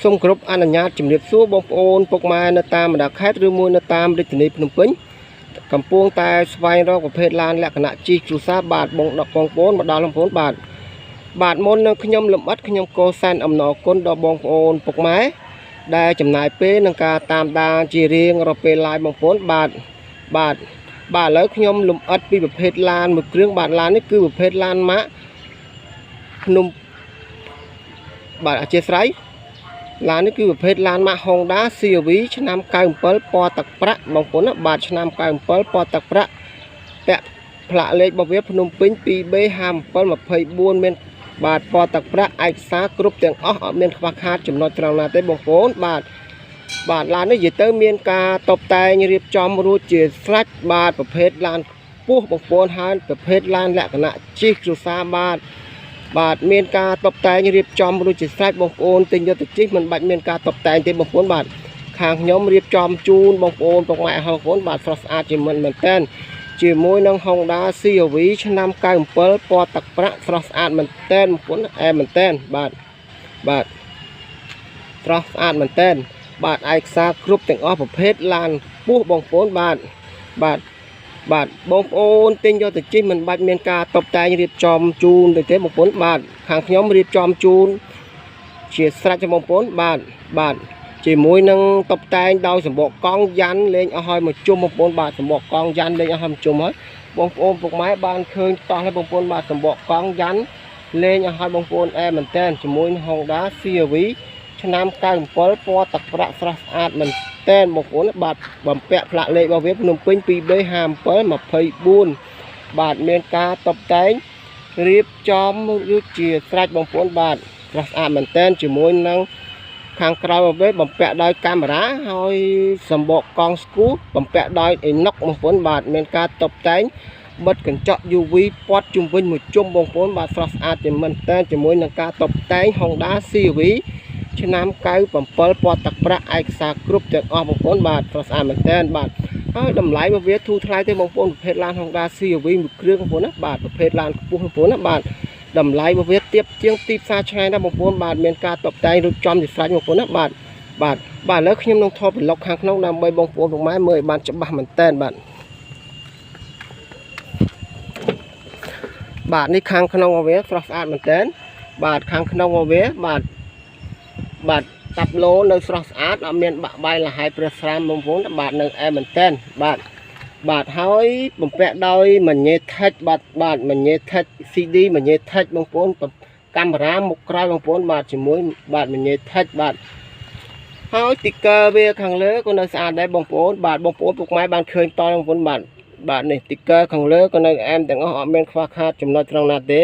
សូមគោរពអនុញ្ញាតជំរាបសួរបងប្អូនពុកម៉ែនៅតាមបណ្ដាខេត្តឬមួយនៅតាមរាជធានីភ្នំពេញកំពុងតែស្វែងរកប្រភេទឡានលក្ខណៈជិះគ្រួសារបាទបងប្អូនមកដល់បងប្អូនបាទមុននឹងខ្ញុំលំអិតខ្ញុំក៏សែនអំណរគុណដល់បងប្អូនពុកម៉ែដែលចំណាយពេលនឹងការតាមដានជារៀងរាល់ពេល live បងប្អូនបាទឥឡូវខ្ញុំលំអិតពីប្រភេទឡានមួយគ្រឿងបាទឡាននេះគឺប្រភេទឡានម៉ាកភ្នំបាទអធិស្ឋានឡាននេះគឺប្រភេទឡានម៉ាក Honda cRv ឆ្នាំ97ពណ៌ទឹកប្រាក់បងប្អូនណាបាទឆ្នាំ97ពណ៌ទឹកប្រាក់ពាក់ផ្លាកលេខរបស់វាភ្នំពេញ 2B5724 មានបាទពណ៌ទឹកប្រាក់ឯកសារគ្រប់ទាំងអស់អត់មានខ្វះខាតចំណុចត្រង់ណាទេបងប្អូនបាទឡាននេះនិយាយទៅមានការតបតែងរៀបចំរួចជាស្រេចបាទប្រភេទឡានខ្ពស់បងប្អូនហើយប្រភេទឡានលក្ខណៈជិះគ្រួសារបាទមានការតបតែងរៀបចំរួចជាស្រេចបងប្អូនទិញយកទៅជិះមិនបាច់មានការតបតែងទេបងប្អូនបាទខាងខ្ញុំរៀបចំជូនបងប្អូនពុកម៉ែបងប្អូនបាទស្រស់ស្អាតជាមិនមែនតែនជាមួយនឹង Honda cRv ឆ្នាំ97ពណ៌ទឹកប្រាក់ស្រស់ស្អាតមែនតែនបងប្អូនមែនតែនបាទស្រស់ស្អាតមែនតែនបាទឯកសារគ្រប់ទាំងអស់ប្រភេទឡានពោះបងប្អូនបាទបងប្អូនទិញយកទៅជិះមិនបាច់មានការតបតែងរៀបចំជូនទេបងប្អូនបាទខាងខ្ញុំរៀបចំជូនជាស្រេចបងប្អូនបាទជាមួយនឹងតបតែងដោយសម្បកកង់យ៉ាន់លេងអស់ហើយមកជុំបងប្អូនបាទសម្បកកង់យ៉ាន់លេងអស់ហើយមកជុំហើយបងប្អូនពុកម៉ែបានឃើញតោះហើយបងប្អូនបាទសម្បកកង់យ៉ាន់លេងអស់ហើយបងប្អូនមែនតែនជាមួយនឹង Honda cRv ឆ្នាំ97ពណ៌ទឹកប្រាក់ស្រស់ស្អាតមែនតែនបងប្អូនបាទបំពាក់ផ្លាកលេខរបស់វាភ្នំពេញ 2B5724 បាទមានការតបតែងរៀបចំរួចជាស្រេចបងប្អូនបាទស្រស់ស្អាតមែនតែនជាមួយនឹងខាងក្រោយរបស់វាបំពាក់ដោយកាមេរ៉ាហើយសម្បកកង់ស្គូបំពាក់ដោយអេណុកបងប្អូនបាទមានការតបតែងបិទកញ្ចក់ UV ព័ទ្ធជុំវិញមួយជុំបងប្អូនបាទស្រស់ស្អាតជាមែនតែនជាមួយនឹងការតបតែង Honda cRv ឆ្នាំ97ពណ៌ទឹកប្រាក់ឯកសារគ្រប់ទាំងអស់បងប្អូនបាទស្រស់ស្អាតមែនតែនបាទហើយតម្លៃរបស់វាធូរថ្លៃទេបងប្អូនប្រភេទឡាន Honda cRv មួយគ្រឿងបងប្អូនណាបាទប្រភេទឡានខ្ពស់បងប្អូនណាបាទតម្លៃរបស់វាទាបជាងទីផ្សារឆ្ងាយណាបងប្អូនបាទមានការតបតែងរៀបចំជាស្រេចបងប្អូនណាបាទឥឡូវខ្ញុំនឹងថតប្លុកខាងក្នុងដើម្បីបងប្អូនពុកម៉ែមើលឲ្យបានច្បាស់មែនតែនបាទនេះខាងក្នុងរបស់វាស្រស់ស្អាតមែនតែនបាទខាងក្នុងរបស់វាបាទតាប់ឡូនៅស្រស់ស្អាតអត់មានបាក់បាយលហើយប្រេះស្រាមបងប្អូនបាទនៅមែនតែនបាទហើយបំពាក់ដោយមញ៉េថិចបាទមញ៉េថិច CD មញ៉េថិចបងប្អូនកាមេរ៉ាមុខក្រោយបងប្អូនបាទជាមួយបាទមញ៉េថិចបាទហើយទីកឺវាខាងលើក៏នៅស្អាតដែរបងប្អូនបាទបងប្អូនពុកម៉ែបានឃើញតបងប្អូនបាទនេះទីកឺខាងលើក៏នៅទាំងអស់អត់មានខ្វះខាតចំណុចត្រង់ណាទេ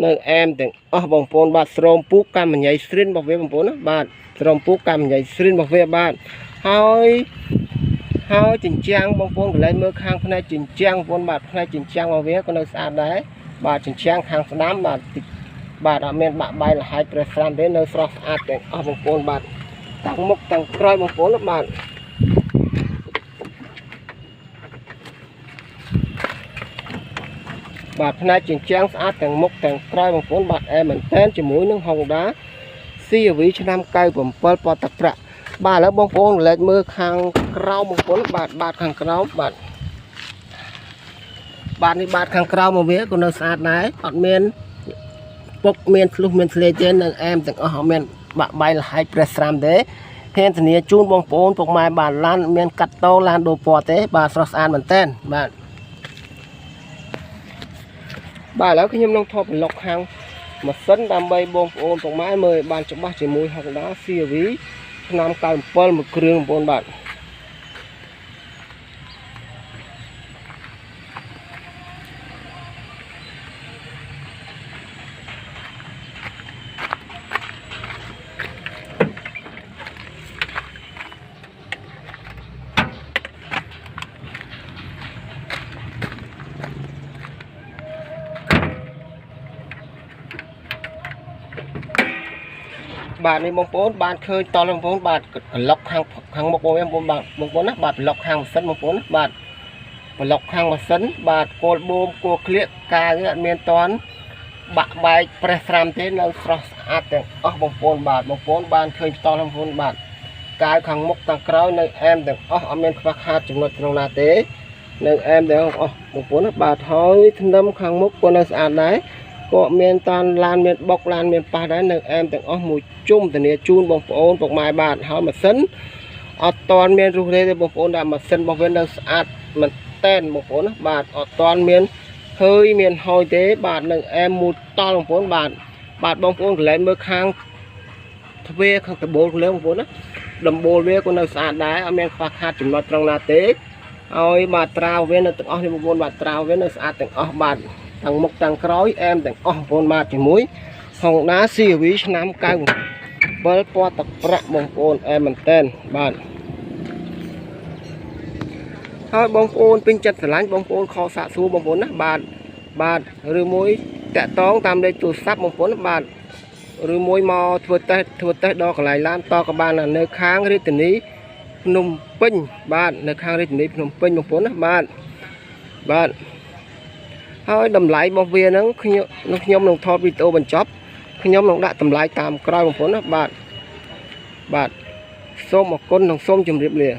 នៅទាំងអស់បងប្អូនបាទស្រោមពូកកម្មញ្ញៃស្រិនរបស់វាបងប្អូនណាបាទស្រោមពូកកម្មញ្ញៃស្រិនរបស់វាបាទហើយជញ្ជាំងបងប្អូនកន្លែងមើលខាងផ្នែកជញ្ជាំងបងប្អូនបាទផ្នែកជញ្ជាំងរបស់វាក៏នៅស្អាតដែរបាទជញ្ជាំងខាងស្ដាំបាទអត់មានបាក់បាយលហើយប្រេះស្រាមទេនៅស្រស់ស្អាតទាំងអស់បងប្អូនបាទទាំងមុខទាំងក្រោយបងប្អូនបាទផ្នែកជញ្ជាំងស្អាតទាំងមុខទាំងក្រោយបងប្អូនបាទមែនតែនជាមួយនឹង Honda cRv ឆ្នាំ97ពណ៌ទឹកប្រាក់បាទឥឡូវបងប្អូនលេចមើលខាងក្រោមបងប្អូនបាទខាងក្រោមបាទនេះបាទខាងក្រោមមកវាក៏នៅស្អាតដែរអត់មានពុកមានធ្លុះមានស្លេកទេនៅទាំងអស់អត់មានបាក់បាយលហើយប្រេះស្រាមទេធានាជូនបងប្អូនពុកម៉ែបាទឡានមានកាត់តោឡានដូរពណ៌ទេបាទស្រស់ស្អាតមែនតែនបាទឥឡូវខ្ញុំនឹងថតប្លុកខាងម៉ាស៊ីនដើម្បីបងប្អូនពុកម៉ែមើលបានច្បាស់ជាមួយ Honda cRv ឆ្នាំ97មួយគ្រឿងបងប្អូនបាទនេះបងប្អូនបានឃើញតបងប្អូនបាទប្លុកខាងមុខបងប្អូនណាបាទប្លុកខាងម៉ាស៊ីនបងប្អូនណាបាទប្លុកខាងម៉ាស៊ីនបាទគោលបូមគោលក្លៀកការវាអត់មានតន់ បាក់បែកប្រេះស្រាំទេនៅស្រស់ស្អាតទាំងអស់បងប្អូនបាទបងប្អូនបានឃើញផ្ទាល់បងប្អូនបាទកាយខាងមុខខាងក្រោយនៅអែមទាំងអស់អត់មានខ្វះខាតចំណុចក្នុងណាទេនៅអែមទាំងអស់បងប្អូនបាទហើយធ្នឹមខាងមុខក៏នៅស្អាតដែរក៏មានតានឡានមានបុកឡានមានប៉ះដែរនៅអែមទាំងអស់មួយជុំធានាជូនបងប្អូនពុកម៉ែបាទហើយម៉ាស៊ីនអត់តាន់មានរុះរេទេបងប្អូនដែលម៉ាស៊ីនរបស់វានៅស្អាតមែនតែនបងប្អូនបាទអត់តាន់មានហើយមានហោយទេបាទនៅអែមមួយតល់បងប្អូនបាទបងប្អូនកន្លែងមើលខាងទ្វារខាងដបូលលើបងប្អូនណាដំបូលវាក៏នៅស្អាតដែរអត់មានខ្វះខាតចំណុចត្រង់ណាទេហើយបាទត្រាវវានៅទាំងអស់នេះបងប្អូនបាទត្រាវវានៅស្អាតទាំងអស់បាទទាំងមុខទាំងក្រោយអែមទាំងអស់បងប្អូនបាទជាមួយ Honda cRv ឆ្នាំ97ពណ៌ទឹកប្រាក់បងប្អូនអែមមែនតែនបាទហើយបងប្អូនពេញចិត្តស្រឡាញ់បងប្អូនខលសាកសួរបងប្អូនណាបាទឬមួយតាក់តងតាមលេខទូរស័ព្ទបងប្អូនបាទឬមួយមកធ្វើតេស្តដល់កន្លែងឡានតក៏បាននៅខាងរាជធានីភ្នំពេញបាទនៅខាងរាជធានីភ្នំពេញបងប្អូនណាបាទហើយតម្លៃរបស់វាហ្នឹងខ្ញុំនឹងថតវីដេអូបញ្ចប់ខ្ញុំនឹងដាក់តម្លៃតាមក្រោយបងប្អូនណាបាទសូមអរគុណនិងសូមជម្រាបលា